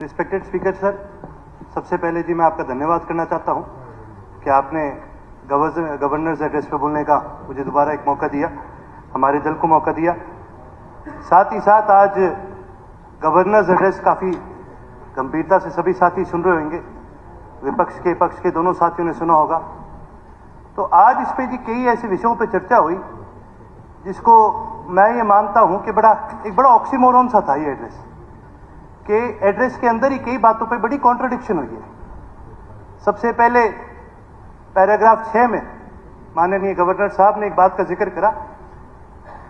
Respected speaker sir, सबसे पहले जी मैं आपका धन्यवाद करना चाहता हूं कि आपने गवर्नर्स एड्रेस पे बोलने का मुझे दोबारा एक मौका दिया, हमारे दल को मौका दिया। साथ ही साथ आज गवर्नर्स एड्रेस काफ़ी गंभीरता से सभी साथी सुन रहे होंगे, विपक्ष के पक्ष के दोनों साथियों ने सुना होगा। तो आज इस पे जी कई ऐसे विषयों पे चर्चा हुई जिसको मैं ये मानता हूं कि एक बड़ा ऑक्सीमोरन सा था ये एड्रेस, कि एड्रेस के अंदर ही कई बातों पे बड़ी कॉन्ट्रडिक्शन हुई है। सबसे पहले पैराग्राफ 6 में माननीय गवर्नर साहब ने एक बात का जिक्र करा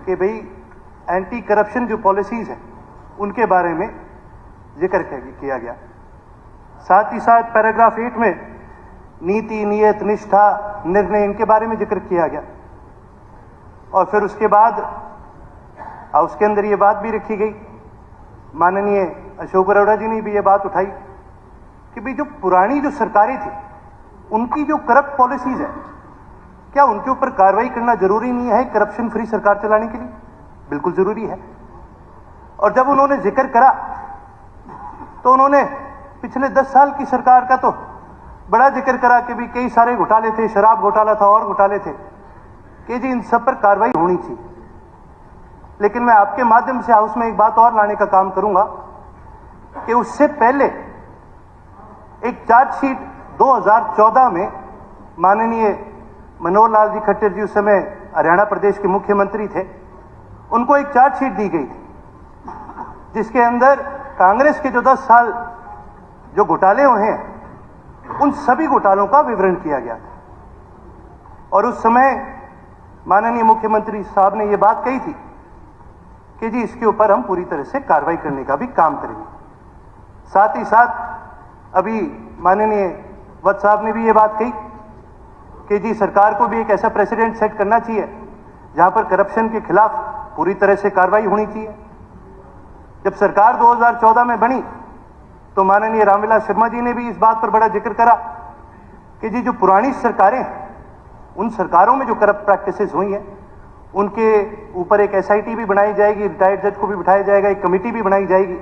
कि भाई एंटी करप्शन जो पॉलिसीज हैं उनके बारे में जिक्र किया गया। साथ ही साथ पैराग्राफ 8 में नीति, नियत, निष्ठा, निर्णय इनके बारे में जिक्र किया गया। और फिर उसके बाद उसके अंदर ये बात भी रखी गई, माननीय अशोक अरोड़ा जी ने भी ये बात उठाई कि भाई जो पुरानी जो सरकारें थी उनकी जो करप्ट पॉलिसीज है, क्या उनके ऊपर कार्रवाई करना जरूरी नहीं है करप्शन फ्री सरकार चलाने के लिए? बिल्कुल जरूरी है। और जब उन्होंने जिक्र करा तो उन्होंने पिछले 10 साल की सरकार का तो बड़ा जिक्र करा कि भी कई सारे घोटाले थे, शराब घोटाला था और घोटाले थे, कि जी इन सब पर कार्रवाई होनी थी। लेकिन मैं आपके माध्यम से हाउस में एक बात और लाने का काम करूंगा कि उससे पहले एक चार्जशीट 2014 में माननीय मनोहर लाल जी खट्टर जी, उस समय हरियाणा प्रदेश के मुख्यमंत्री थे, उनको एक चार्जशीट दी गई थी जिसके अंदर कांग्रेस के जो 10 साल जो घोटाले हुए हैं उन सभी घोटालों का विवरण किया गया था। और उस समय माननीय मुख्यमंत्री साहब ने यह बात कही थी कि जी इसके ऊपर हम पूरी तरह से कार्रवाई करने का भी काम करेंगे। साथ ही साथ अभी माननीय वत्स साहब ने भी ये बात कही कि जी सरकार को भी एक ऐसा प्रेसिडेंट सेट करना चाहिए जहां पर करप्शन के खिलाफ पूरी तरह से कार्रवाई होनी चाहिए। जब सरकार 2014 में बनी तो माननीय रामविलास शर्मा जी ने भी इस बात पर बड़ा जिक्र करा कि जी जो पुरानी सरकारें हैं उन सरकारों में जो करप्ट प्रैक्टिसेस हुई हैं उनके ऊपर एक एसआईटी भी बनाई जाएगी, रिटायर्ड जज को भी बिठाया जाएगा, एक कमेटी भी बनाई जाएगी।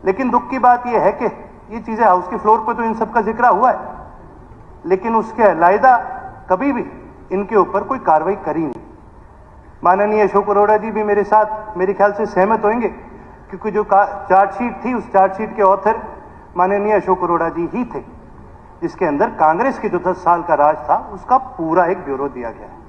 लेकिन दुख की बात यह है कि ये चीजें हाउस के फ्लोर पर तो इन सब का जिक्र हुआ है, लेकिन उसके अलग कभी भी इनके ऊपर कोई कार्रवाई करी नहीं। माननीय अशोक अरोड़ा जी भी मेरे साथ मेरे ख्याल से सहमत होंगे, क्योंकि जो चार्जशीट थी उस चार्जशीट के ऑथर माननीय अशोक अरोड़ा जी ही थे, जिसके अंदर कांग्रेस के जो 10 साल का राज था उसका पूरा एक ब्यूरो दिया गया है।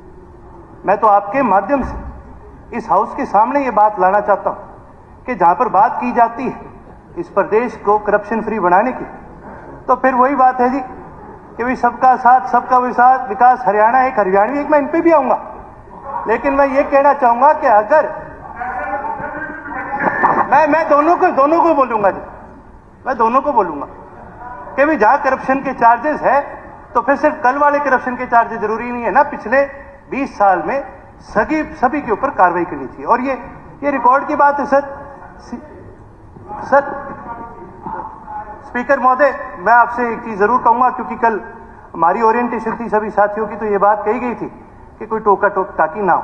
मैं तो आपके माध्यम से इस हाउस के सामने ये बात लाना चाहता हूं कि जहां पर बात की जाती है इस प्रदेश को करप्शन फ्री बनाने की, तो फिर वही बात है जी कि भाई सबका साथ सबका विकास, हरियाणा एक हरियाणवी एक, मैं इन पे भी आऊंगा। लेकिन मैं ये कहना चाहूंगा कि अगर मैं दोनों को बोलूंगा जी, मैं दोनों को बोलूंगा कि भाई जहां करप्शन के चार्जेस है तो फिर सिर्फ कल वाले करप्शन के चार्जेस जरूरी नहीं है ना, पिछले 20 साल में सभी के ऊपर कार्रवाई करनी चाहिए। और ये रिकॉर्ड की बात है सर स्पीकर महोदय, मैं आपसे एक चीज जरूर कहूंगा, क्योंकि कल हमारी ओरिएंटेशन थी सभी साथियों की, तो ये बात कही गई थी कि कोई टोका टाकी ना हो।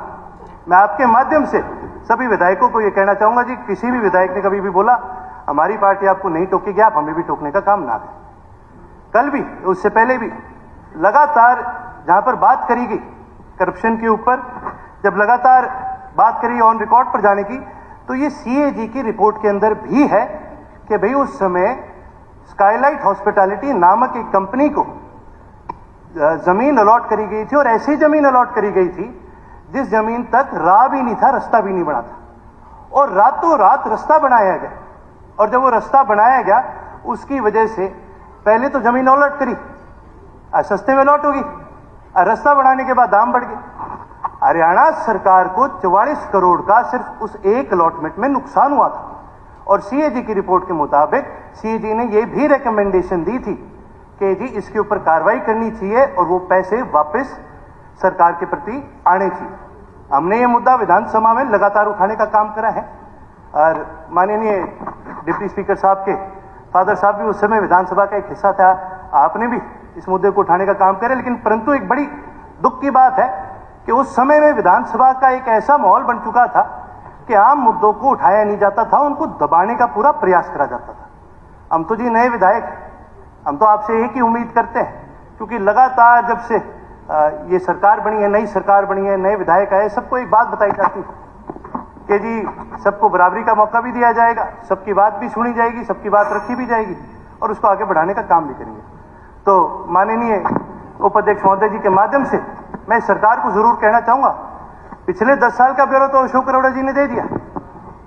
मैं आपके माध्यम से सभी विधायकों को यह कहना चाहूंगा जी, किसी भी विधायक ने कभी भी बोला हमारी पार्टी आपको नहीं टोकेगी, आप हमें भी टोकने का काम ना करें। कल भी, उससे पहले भी लगातार जहां पर बात करी गई करप्शन के ऊपर, जब लगातार बात करी ऑन रिकॉर्ड पर जाने की, तो ये सीएजी की रिपोर्ट के अंदर भी है कि भाई उस समय स्काईलाइट हॉस्पिटैलिटी नामक एक कंपनी को जमीन अलॉट करी गई थी, और ऐसी जमीन अलॉट करी गई थी जिस जमीन तक राह भी नहीं था, रास्ता भी नहीं बना था, और रातों रात रास्ता बनाया गया। और जब वो रास्ता बनाया गया उसकी वजह से पहले तो जमीन अलॉट करी, सस्ते में अलॉट होगी, रास्ता बनाने के बाद दाम बढ़ गए। हरियाणा सरकार को 44 करोड़ का सिर्फ उस एक अलॉटमेंट में नुकसान हुआ था। और सीएजी की रिपोर्ट के मुताबिक सीएजी ने यह भी रिकमेंडेशन दी थी कि जी इसके ऊपर कार्रवाई करनी चाहिए और वो पैसे वापस सरकार के प्रति आने चाहिए। हमने ये मुद्दा विधानसभा में लगातार उठाने का काम करा है, और माननीय डिप्टी स्पीकर साहब के फादर साहब भी उस समय विधानसभा का एक हिस्सा था, आपने भी इस मुद्दे को उठाने का काम करे। लेकिन परंतु एक बड़ी दुख की बात है कि उस समय में विधानसभा का एक ऐसा माहौल बन चुका था कि आम मुद्दों को उठाया नहीं जाता था, उनको दबाने का पूरा प्रयास करा जाता था। हम तो जी नए विधायक हैं, हम तो आपसे एक ही उम्मीद करते हैं, क्योंकि लगातार जब से ये सरकार बनी है, नई सरकार बनी है, नए विधायक आए, सबको एक बात बताई जाती है कि जी सबको बराबरी का मौका भी दिया जाएगा, सबकी बात भी सुनी जाएगी, सबकी बात रखी भी जाएगी और उसको आगे बढ़ाने का काम भी करेंगे। तो माननीय उपाध्यक्ष महोदय जी के माध्यम से मैं सरकार को जरूर कहना चाहूंगा, पिछले 10 साल का ब्यौरा तो अशोक अरोड़ा जी ने दे दिया,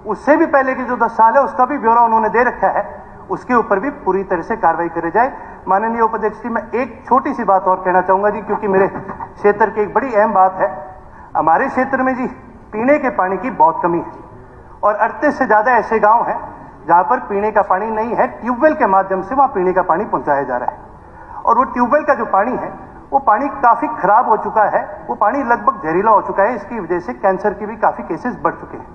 उससे भी पहले के जो 10 साल है उसका भी ब्यौरा उन्होंने दे रखा है, उसके ऊपर भी पूरी तरह से कार्रवाई करी जाए। माननीय उपाध्यक्ष जी, मैं एक छोटी सी बात और कहना चाहूंगा जी, क्योंकि मेरे क्षेत्र की एक बड़ी अहम बात है। हमारे क्षेत्र में जी पीने के पानी की बहुत कमी है और 38 से ज्यादा ऐसे गांव हैं जहां पर पीने का पानी नहीं है, ट्यूबवेल के माध्यम से वहां पीने का पानी पहुंचाया जा रहा है और वो ट्यूबवेल का जो पानी है वो पानी काफी खराब हो चुका है, वो पानी लगभग जहरीला हो चुका है, इसकी वजह से कैंसर की भी काफी केसेस बढ़ चुके हैं।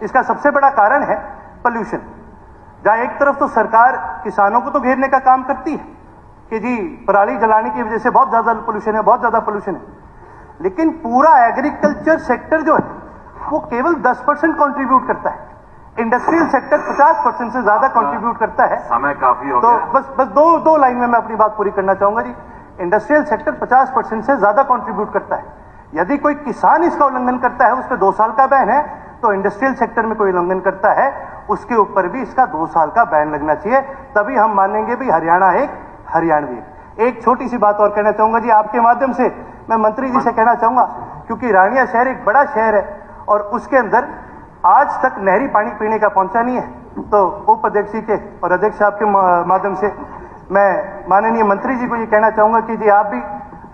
इसका सबसे बड़ा कारण है पोल्यूशन। जहां एक तरफ तो सरकार किसानों को तो घेरने का काम करती है कि जी पराली जलाने की वजह से बहुत ज्यादा पोल्यूशन है, बहुत ज्यादा पोल्यूशन है, लेकिन पूरा एग्रीकल्चर सेक्टर जो है वो केवल 10% कंट्रीब्यूट करता है, इंडस्ट्रियल सेक्टर 50% से ज्यादा कंट्रीब्यूट करता है। समय काफी हो तो गया। बस दो लाइन में मैं अपनी बात पूरी करना चाहूंगा जी। इंडस्ट्रियल सेक्टर 50% से ज्यादा कंट्रीब्यूट करता है। यदि कोई किसान इसका उल्लंघन करता है, उस पर 2 साल का बैन है, तो इंडस्ट्रियल सेक्टर में कोई उल्लंघन करता है उसके ऊपर भी इसका 2 साल का बैन लगना चाहिए, तभी हम मानेंगे भी हरियाणा एक हरियाणवी। एक छोटी सी बात और कहना चाहूंगा जी, आपके माध्यम से मैं मंत्री जी से कहना चाहूंगा, क्योंकि रानिया शहर एक बड़ा शहर है और उसके अंदर आज तक नहरी पानी पीने का पहुंचा नहीं है, तो उपाध्यक्ष जी के और अध्यक्ष साहब के माध्यम से मैं माननीय मंत्री जी को ये कहना चाहूंगा कि जी आप भी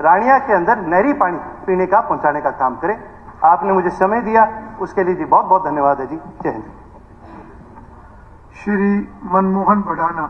रानिया के अंदर नहरी पानी पीने का पहुंचाने का काम करें। आपने मुझे समय दिया, उसके लिए जी बहुत बहुत धन्यवाद है जी। जय हिंद। श्री मनमोहन भडाना।